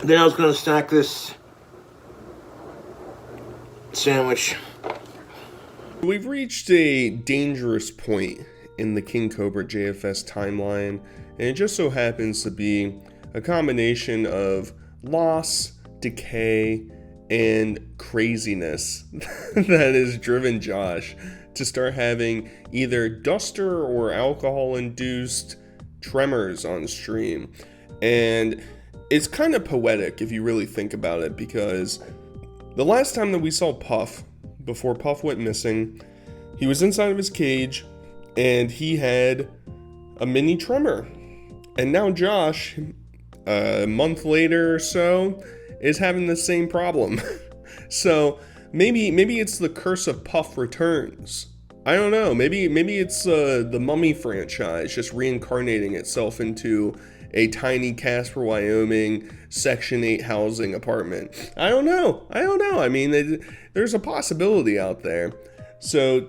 Then I was going to snack this sandwich. We've reached a dangerous point in the KingCobraJFS timeline, and it just so happens to be a combination of loss, decay, and craziness that has driven Josh to start having either duster or alcohol-induced tremors on stream. And it's kind of poetic if you really think about it, because the last time that we saw Puff, before Puff went missing, he was inside of his cage and he had a mini tremor. And now Josh, a month later or so, is having the same problem. So maybe it's the curse of Puff Returns. I don't know. Maybe it's the Mummy franchise just reincarnating itself into a tiny Casper, Wyoming Section 8 housing apartment. I don't know. I mean, there's a possibility out there. So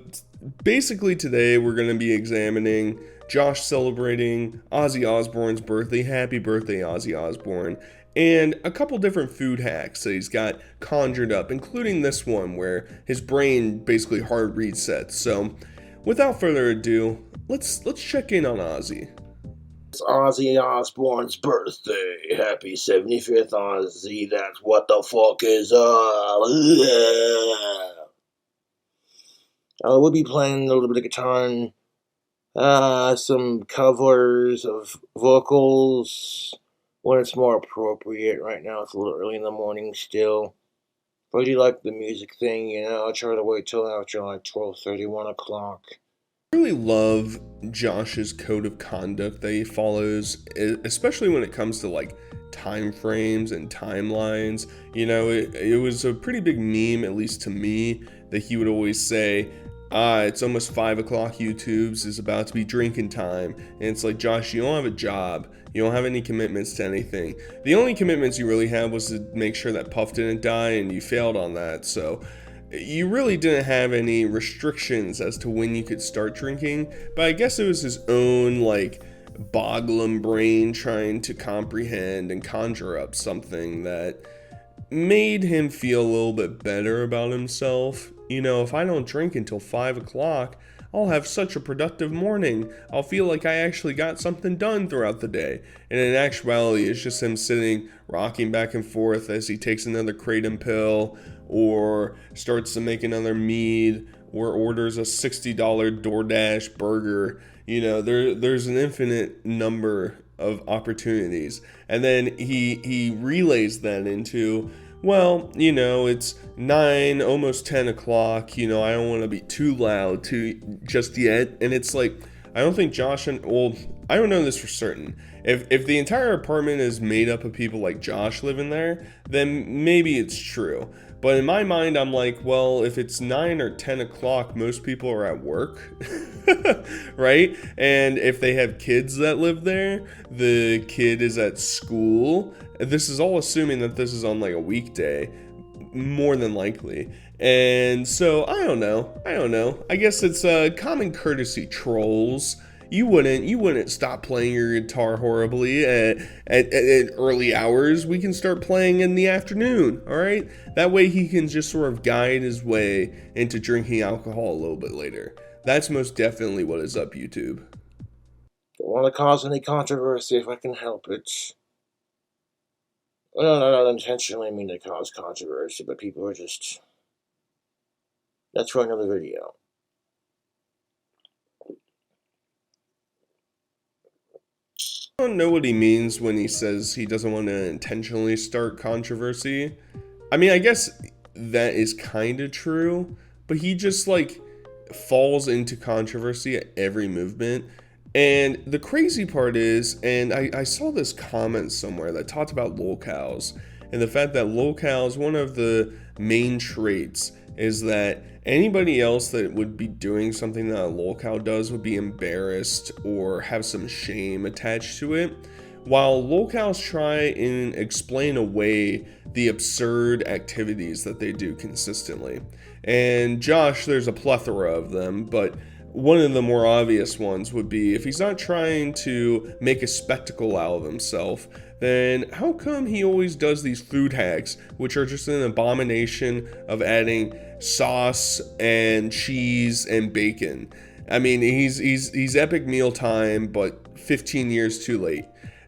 basically today we're going to be examining Josh celebrating Ozzy Osbourne's birthday. Happy birthday, Ozzy Osbourne. And a couple different food hacks that he's got conjured up, including this one where his brain basically hard resets. So without further ado, let's check in on Ozzy. It's Ozzy Osbourne's birthday. Happy 75th, Ozzy. That's what the fuck is up. We'll be playing a little bit of guitar and some covers of vocals when it's more appropriate. Right now it's a little early in the morning still. But I do like the music thing, I'll try to wait till after like 12:30, 1 o'clock. I really love Josh's code of conduct that he follows, especially when it comes to like time frames and timelines. It was a pretty big meme, at least to me, that he would always say, it's almost 5 o'clock, YouTubes is about to be drinking time. And it's like, Josh, you don't have a job. You don't have any commitments to anything. The only commitments you really had was to make sure that Puff didn't die, and you failed on that. So you really didn't have any restrictions as to when you could start drinking. But I guess it was his own, boglum brain trying to comprehend and conjure up something that made him feel a little bit better about himself. If I don't drink until 5 o'clock, I'll have such a productive morning. I'll feel like I actually got something done throughout the day. And in actuality, it's just him sitting, rocking back and forth as he takes another kratom pill, or starts to make another mead, or orders a $60 DoorDash burger. There's an infinite number of opportunities. And then he relays that into, it's 9, almost 10 o'clock, I don't want to be too loud just yet. And it's like, I don't think Josh I don't know this for certain. If the entire apartment is made up of people like Josh living there, then maybe it's true. But in my mind, I'm like, well, if it's 9 or 10 o'clock, most people are at work, right? And if they have kids that live there, the kid is at school. This is all assuming that this is on like a weekday, more than likely. And so I don't know. I guess it's common courtesy, trolls. You wouldn't stop playing your guitar horribly at early hours. We can start playing in the afternoon, all right? That way he can just sort of guide his way into drinking alcohol a little bit later. That's most definitely what is up, YouTube. Don't want to cause any controversy if I can help it. I don't intentionally mean to cause controversy, but people are just... That's for another video. I don't know what he means when he says he doesn't want to intentionally start controversy. I mean, I guess that is kind of true, but he just falls into controversy at every movement. And the crazy part is, and I saw this comment somewhere that talked about lolcows, and the fact that lolcows, one of the main traits is that anybody else that would be doing something that a lolcow does would be embarrassed or have some shame attached to it, while lolcows try and explain away the absurd activities that they do consistently. And Josh, there's a plethora of them, but one of the more obvious ones would be if he's not trying to make a spectacle out of himself, then how come he always does these food hacks, which are just an abomination of adding sauce and cheese and bacon? I mean, he's epic mealtime, but 15 years too late.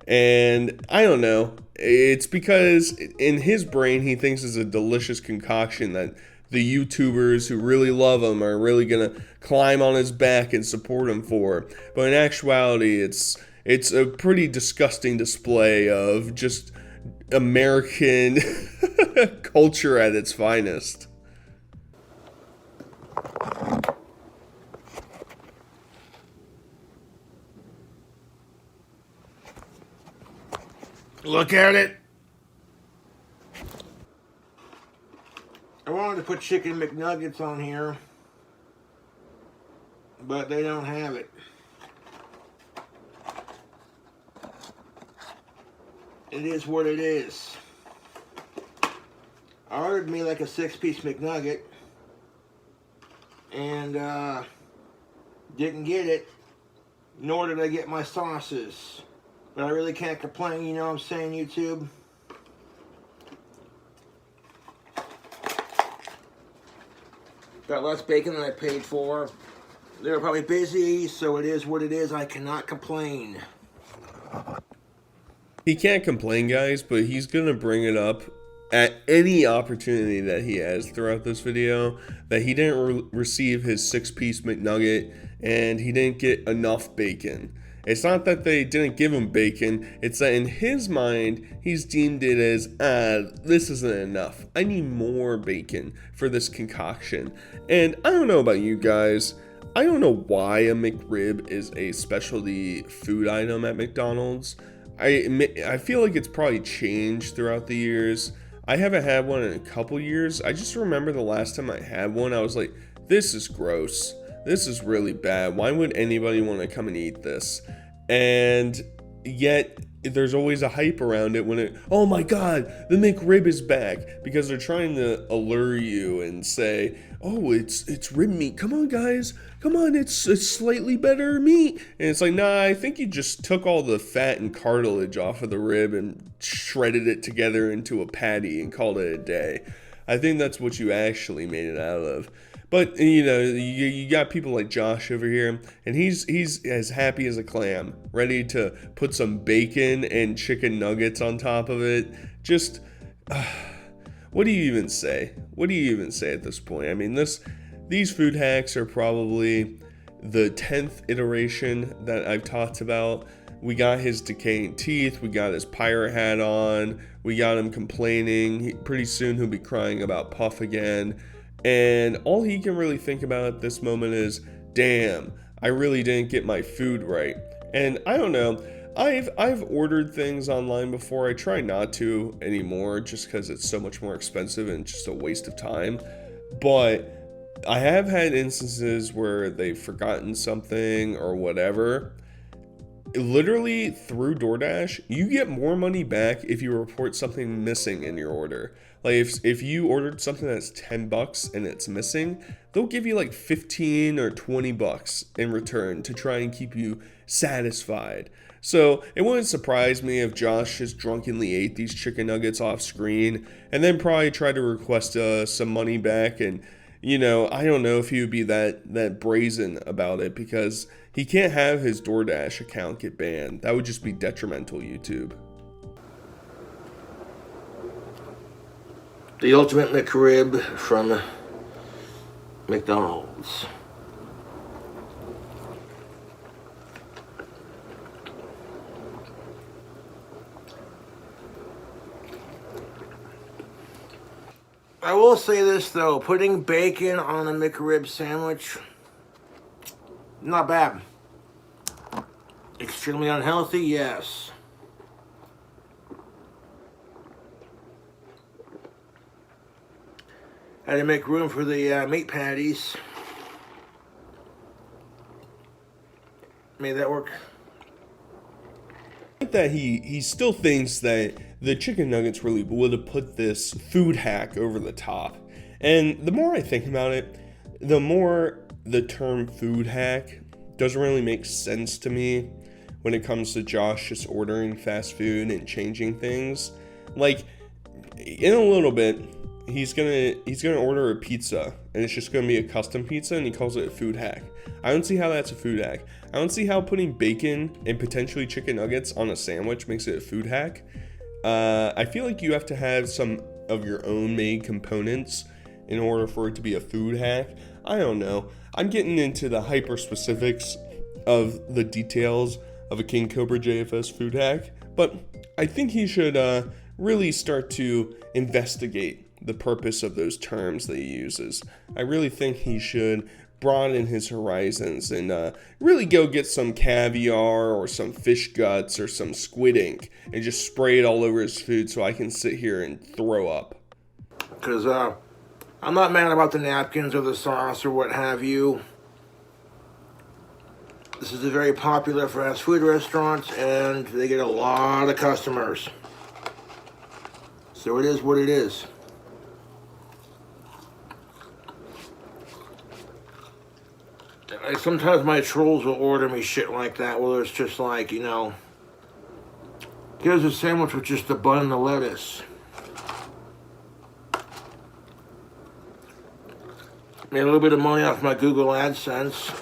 And I don't know. It's because in his brain, he thinks it's a delicious concoction that the YouTubers who really love him are really gonna climb on his back and support him for. But in actuality, it's a pretty disgusting display of just American culture at its finest. Look at it. I wanted to put chicken McNuggets on here, but they don't have it. It is what it is. I ordered me like a 6-piece McNugget and didn't get it, nor did I get my sauces. But I really can't complain, you know what I'm saying, YouTube? Got less bacon than I paid for. They were probably busy, so it is what it is. I cannot complain. He can't complain, guys, but he's gonna bring it up at any opportunity that he has throughout this video that he didn't receive his 6-piece McNugget and he didn't get enough bacon. It's not that they didn't give him bacon, it's that in his mind, he's deemed it as, this isn't enough. I need more bacon for this concoction. And I don't know about you guys, I don't know why a McRib is a specialty food item at McDonald's. I feel like it's probably changed throughout the years. I haven't had one in a couple years. I just remember the last time I had one, I was like, this is gross. This is really bad. Why would anybody want to come and eat this? And yet there's always a hype around it when it, oh my god, the McRib is back, because they're trying to allure you and say, oh, it's rib meat. Come on, guys. Come on, it's slightly better meat. And it's like, nah, I think you just took all the fat and cartilage off of the rib and shredded it together into a patty and called it a day. I think that's what you actually made it out of. But, you know, you got people like Josh over here, and he's as happy as a clam, ready to put some bacon and chicken nuggets on top of it. Just, what do you even say? What do you even say at this point? I mean, these food hacks are probably the 10th iteration that I've talked about. We got his decaying teeth, we got his pirate hat on, we got him complaining. Pretty soon he'll be crying about Puff again. And all he can really think about at this moment is, damn, I really didn't get my food right. And I don't know, I've ordered things online before. I try not to anymore just because it's so much more expensive and just a waste of time. But I have had instances where they've forgotten something or whatever. Literally through DoorDash, you get more money back if you report something missing in your order. Like if you ordered something that's $10 and it's missing, they'll give you like 15 or 20 bucks in return to try and keep you satisfied. So it wouldn't surprise me if Josh just drunkenly ate these chicken nuggets off screen and then probably tried to request some money back. And, you know, I don't know if he would be that brazen about it, because he can't have his DoorDash account get banned. That would just be detrimental, YouTube. The ultimate McRib from McDonald's. I will say this though, putting bacon on a McRib sandwich, not bad. Extremely unhealthy, yes. Had to make room for the meat patties. Made that work. That he still thinks that the chicken nuggets really would have put this food hack over the top. And the more I think about it, the more the term food hack doesn't really make sense to me. when it comes to Josh just ordering fast food and changing things. Like, in a little bit, he's gonna order a pizza, and it's just gonna be a custom pizza, and he calls it a food hack. I don't see how that's a food hack. I don't see how putting bacon and potentially chicken nuggets on a sandwich makes it a food hack. I feel like you have to have some of your own made components in order for it to be a food hack. I don't know. I'm getting into the hyper specifics of the details of a KingCobraJFS food hack, but I think he should really start to investigate the purpose of those terms that he uses. I really think he should broaden his horizons and really go get some caviar or some fish guts or some squid ink and just spray it all over his food so I can sit here and throw up. Because I'm not mad about the napkins or the sauce or what have you. This is a very popular fast food restaurant, and they get a lot of customers. So it is what it is. Sometimes my trolls will order me shit like that, where it's just like, you know, here's a sandwich with just the bun and the lettuce. Made a little bit of money off my Google AdSense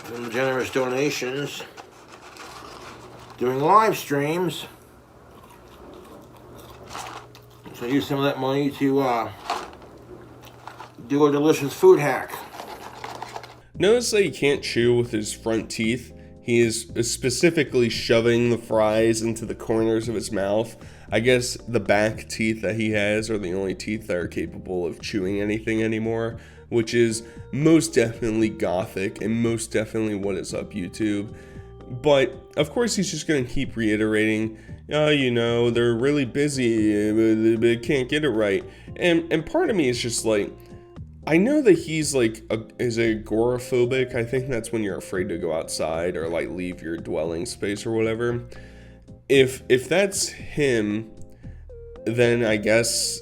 from generous donations doing live streams. So I use some of that money to do a delicious food hack. Notice that he can't chew with his front teeth. He is specifically shoving the fries into the corners of his mouth. I guess the back teeth that he has are the only teeth that are capable of chewing anything anymore, which is most definitely gothic and most definitely what is up YouTube. But of course he's just going to keep reiterating, you know, they're really busy, they can't get it right. And part of me is just like, I know that he's like is agoraphobic. I think that's when you're afraid to go outside or like leave your dwelling space or whatever. If that's him, then I guess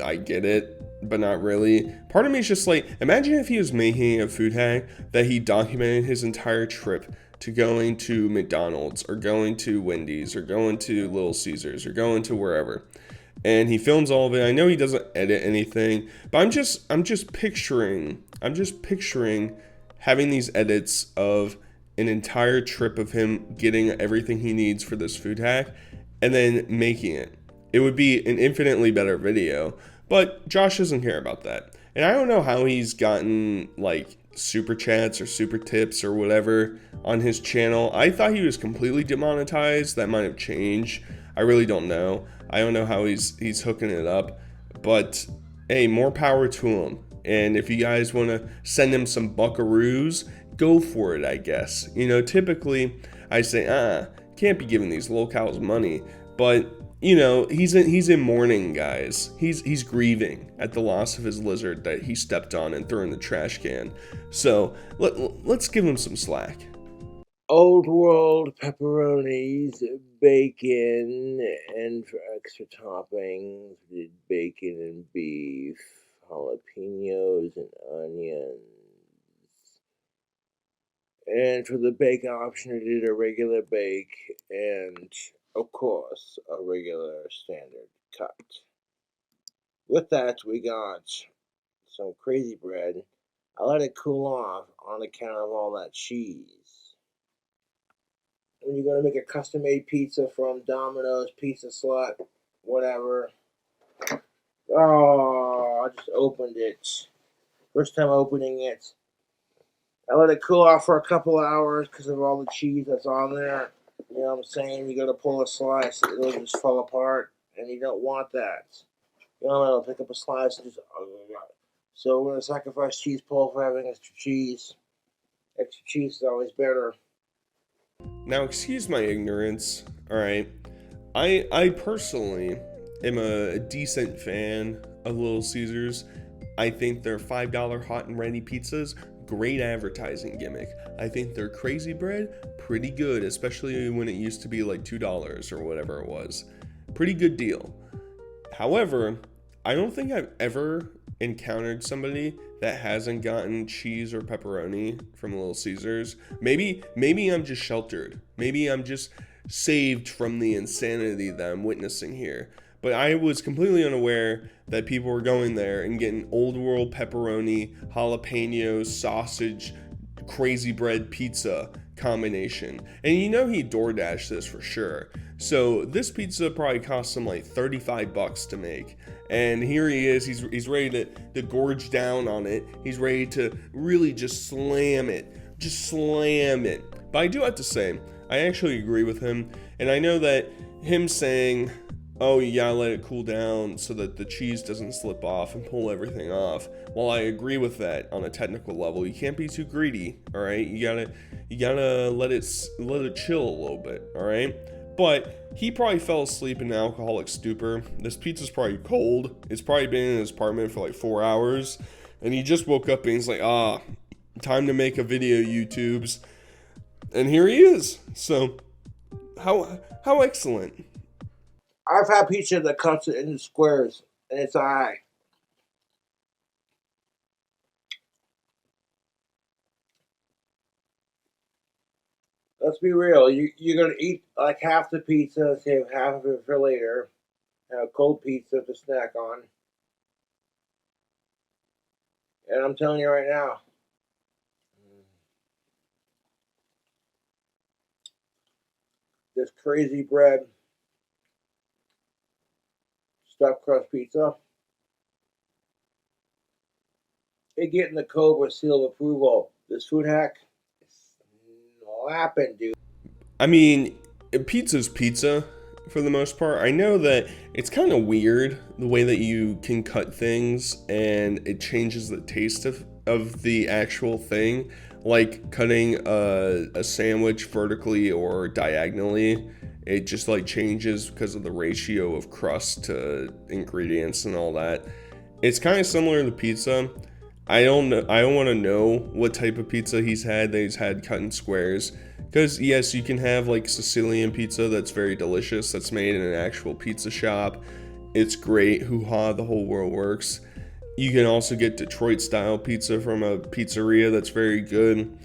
I get it, but not really. Part of me is just like, imagine if he was making a food hack that he documented his entire trip to going to McDonald's or going to Wendy's or going to Little Caesars or going to wherever. And he films all of it. I know he doesn't edit anything, but I'm just picturing having these edits of an entire trip of him getting everything he needs for this food hack and then making it. It would be an infinitely better video, but Josh doesn't care about that. And I don't know how he's gotten like super chats or super tips or whatever on his channel. I thought he was completely demonetized. That might have changed. I really don't know. I don't know how he's hooking it up, but hey, more power to him. And if you guys want to send him some buckaroos, go for it, I guess. You know, typically I say, can't be giving these locals money, but you know, he's in mourning, guys. He's grieving at the loss of his lizard that he stepped on and threw in the trash can. So let's give him some slack. Old world pepperonis, bacon, and for extra toppings, we did bacon and beef, jalapenos and onions. And for the bake option, we did a regular bake and, of course, a regular standard cut. With that, we got some crazy bread. I let it cool off on account of all that cheese. When you're going to make a custom-made pizza from Domino's, Pizza Slut, whatever. Oh, I just opened it. First time opening it. I let it cool off for a couple hours because of all the cheese that's on there. You know what I'm saying? You got to pull a slice, it'll just fall apart, and you don't want that. You know, I'll pick up a slice and just... So we're going to sacrifice cheese pull for having extra cheese. Extra cheese is always better. Now, excuse my ignorance, alright? I personally am a decent fan of Little Caesars. I think their $5 hot and ready pizzas, great advertising gimmick. I think their crazy bread, pretty good, especially when it used to be like $2 or whatever it was. Pretty good deal. However, I don't think I've ever encountered somebody that hasn't gotten cheese or pepperoni from Little Caesars. Maybe I'm just sheltered. Maybe I'm just saved from the insanity that I'm witnessing here. But I was completely unaware that people were going there and getting old world pepperoni, jalapeno, sausage, crazy bread pizza combination. And you know he DoorDash this for sure. So this pizza probably cost him like $35 to make. And here he is, he's ready to gorge down on it. He's ready to really just slam it. Just slam it. But I do have to say, I actually agree with him. And I know that him saying, oh, you gotta let it cool down so that the cheese doesn't slip off and pull everything off. While I agree with that on a technical level, you can't be too greedy, all right? You gotta let it chill a little bit, all right? But he probably fell asleep in an alcoholic stupor. This pizza's probably cold. It's probably been in his apartment for like 4 hours, and he just woke up and he's like, time to make a video, YouTubes. And here he is. So, how excellent. I've had pizza that cuts it into squares, and it's alright. Let's be real. You're gonna eat like half the pizza, save half of it for later. Have cold pizza to snack on. And I'm telling you right now, this crazy bread stuffed crust pizza, it getting the Cobra seal of approval. This food hack is slapping, dude. I mean, pizza's pizza for the most part. I know that it's kind of weird the way that you can cut things and it changes the taste of the actual thing. Like cutting a sandwich vertically or diagonally, it just like changes because of the ratio of crust to ingredients and all that. It's kind of similar to pizza. I don't know. I don't want to know what type of pizza he's had that he's had cut in squares. Because yes, you can have like Sicilian pizza that's very delicious, that's made in an actual pizza shop. It's great, hoo-ha, the whole world works. You can also get Detroit style pizza from a pizzeria that's very good.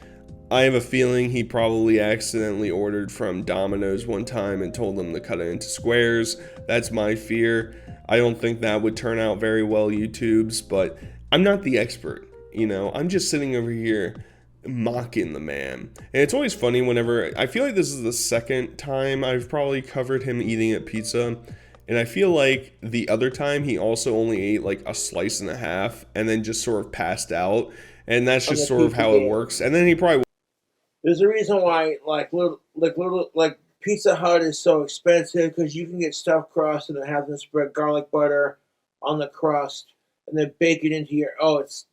I have a feeling he probably accidentally ordered from Domino's one time and told them to cut it into squares. That's my fear. I don't think that would turn out very well, YouTubes, but I'm not the expert, you know. I'm just sitting over here mocking the man. And it's always funny whenever, I feel like this is the second time I've probably covered him eating at pizza. And I feel like the other time he also only ate like a slice and a half and then just sort of passed out. And that's just sort of how it works. And then he probably... There's a reason why like Pizza Hut is so expensive, because you can get stuffed crust and then have them spread garlic butter on the crust and then bake it into your, it's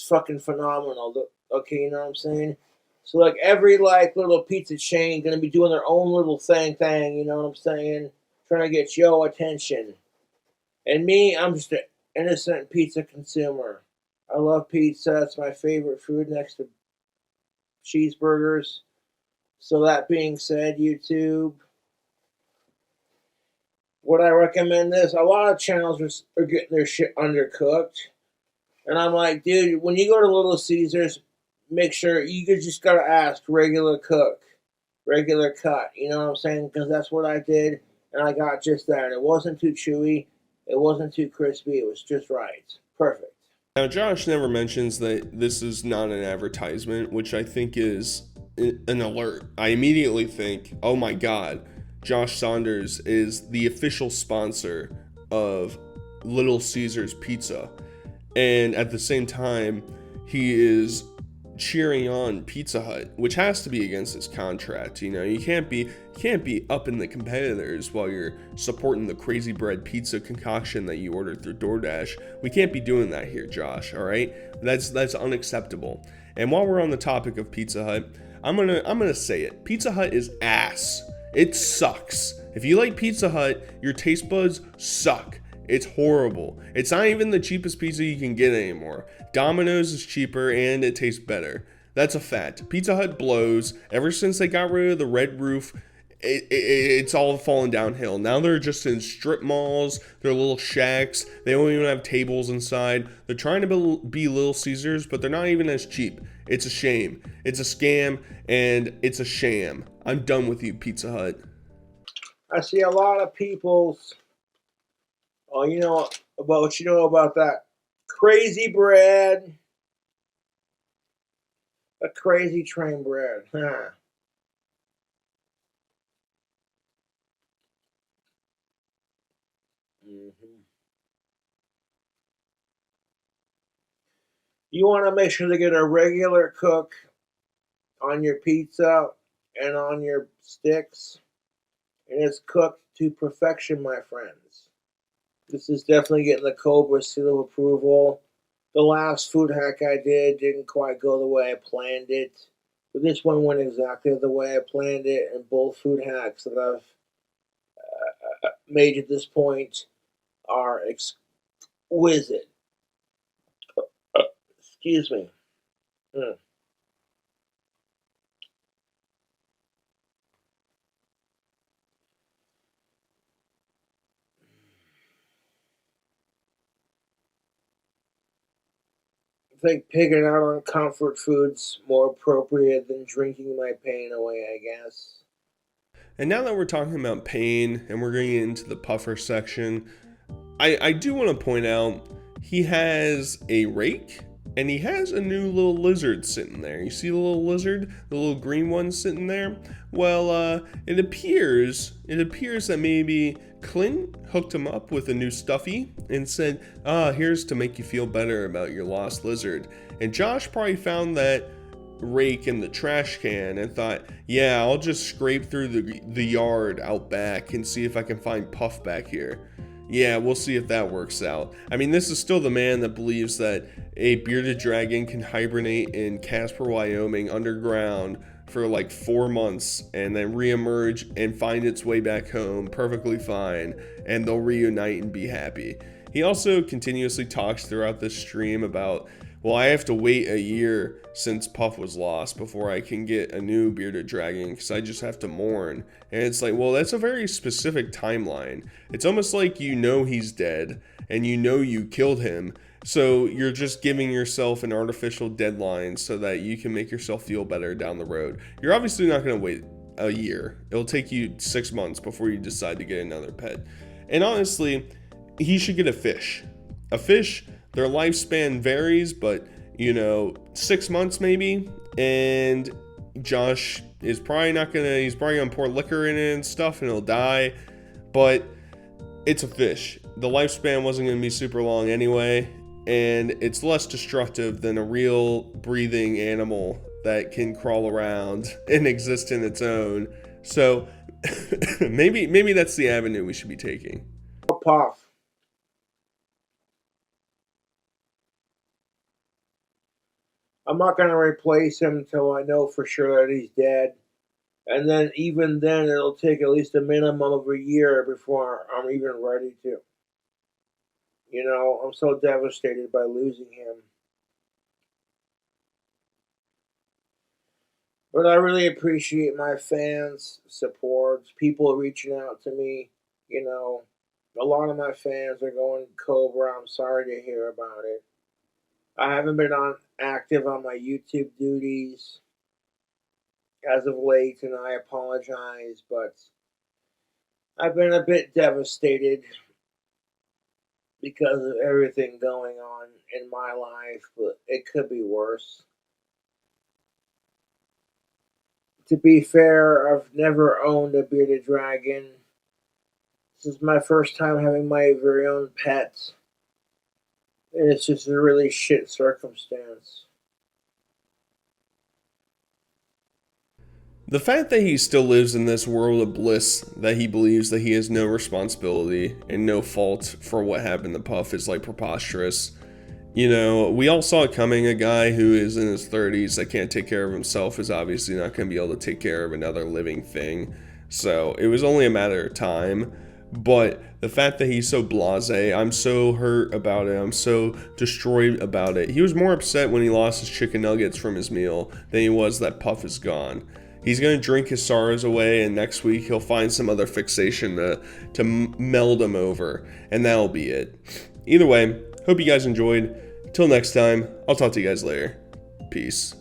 fucking phenomenal. Okay, you know what I'm saying? So like every like little pizza chain gonna be doing their own little thing, you know what I'm saying? Trying to get your attention. And me, I'm just an innocent pizza consumer. I love pizza. It's my favorite food next to cheeseburgers. So that being said, YouTube, would I recommend this? A lot of channels are getting their shit undercooked. And I'm like, dude, when you go to Little Caesars, make sure you just gotta ask regular cook, regular cut. You know what I'm saying? Because that's what I did, and I got just that. It wasn't too chewy, it wasn't too crispy. It was just right, perfect. Now, Josh never mentions that this is not an advertisement, which I think is an alert. I immediately think, oh my God, Josh Saunders is the official sponsor of Little Caesars Pizza. And at the same time, he is cheering on Pizza Hut, which has to be against his contract. You know, you can't be upping the competitors while you're supporting the crazy bread pizza concoction that you ordered through DoorDash. We can't be doing that here, Josh. All right, that's unacceptable. And while we're on the topic of Pizza Hut, I'm gonna say it. Pizza Hut is ass. It sucks. If you like Pizza Hut, your taste buds suck. It's horrible. It's not even the cheapest pizza you can get anymore. Domino's is cheaper and it tastes better. That's a fact. Pizza Hut blows. Ever since they got rid of the red roof it's all fallen downhill. Now they're just in strip malls, they're little shacks, they don't even have tables inside. They're trying to be Little Caesars, but they're not even as cheap. It's a shame. It's a scam, and it's a sham. I'm done with you, Pizza Hut. I see a lot of people's. Oh, you know about what you know about that crazy bread, a crazy train bread, huh? Hmm. You want to make sure to get a regular cook on your pizza and on your sticks, and it's cooked to perfection, my friends. This is definitely getting the Cobra seal of approval. The last food hack I did didn't quite go the way I planned it, but this one went exactly the way I planned it, and both food hacks that I've made at this point are exquisite. Excuse me. Mm. I think picking out on comfort foods more appropriate than drinking my pain away, I guess. And now that we're talking about pain and we're getting into the puffer section, I do want to point out he has a rake and he has a new little lizard sitting there. You see the little lizard, the little green one sitting there? Well, it appears that maybe Clint hooked him up with a new stuffy and said, here's to make you feel better about your lost lizard. And Josh probably found that rake in the trash can and thought, yeah, I'll just scrape through the yard out back and see if I can find Puff back here. Yeah, we'll see if that works out. I mean, this is still the man that believes that a bearded dragon can hibernate in Casper, Wyoming underground for like 4 months and then reemerge and find its way back home perfectly fine, and they'll reunite and be happy. He also continuously talks throughout this stream about, well, I have to wait a year since Puff was lost before I can get a new bearded dragon because I just have to mourn. And it's like, well, that's a very specific timeline. It's almost like you know he's dead and you know you killed him. So you're just giving yourself an artificial deadline so that you can make yourself feel better down the road. You're obviously not going to wait a year. It'll take you 6 months before you decide to get another pet. And honestly, he should get a fish. A fish, their lifespan varies, but 6 months maybe. And Josh is probably not gonna, he's probably gonna pour liquor in it and stuff and it'll die. But it's a fish. The lifespan wasn't gonna be super long anyway. And it's less destructive than a real breathing animal that can crawl around and exist in its own. So maybe that's the avenue we should be taking. Puff. I'm not going to replace him until I know for sure that he's dead. And then, even then, it'll take at least a minimum of a year before I'm even ready to. I'm so devastated by losing him. But I really appreciate my fans' support, people reaching out to me. A lot of my fans are going, Cobra, I'm sorry to hear about it. I haven't been active on my YouTube duties as of late, and I apologize, but I've been a bit devastated because of everything going on in my life, but it could be worse. To be fair, I've never owned a bearded dragon. This is my first time having my very own pet, and it's just a really shit circumstance. The fact that he still lives in this world of bliss, that he believes that he has no responsibility and no fault for what happened to Puff is like preposterous. We all saw it coming. A guy who is in his 30s that can't take care of himself is obviously not going to be able to take care of another living thing. So it was only a matter of time. But the fact that he's so blasé, I'm so hurt about it. I'm so destroyed about it. He was more upset when he lost his chicken nuggets from his meal than he was that Puff is gone. He's going to drink his sorrows away, and next week he'll find some other fixation to meld him over, and that'll be it. Either way, hope you guys enjoyed. Till next time, I'll talk to you guys later. Peace.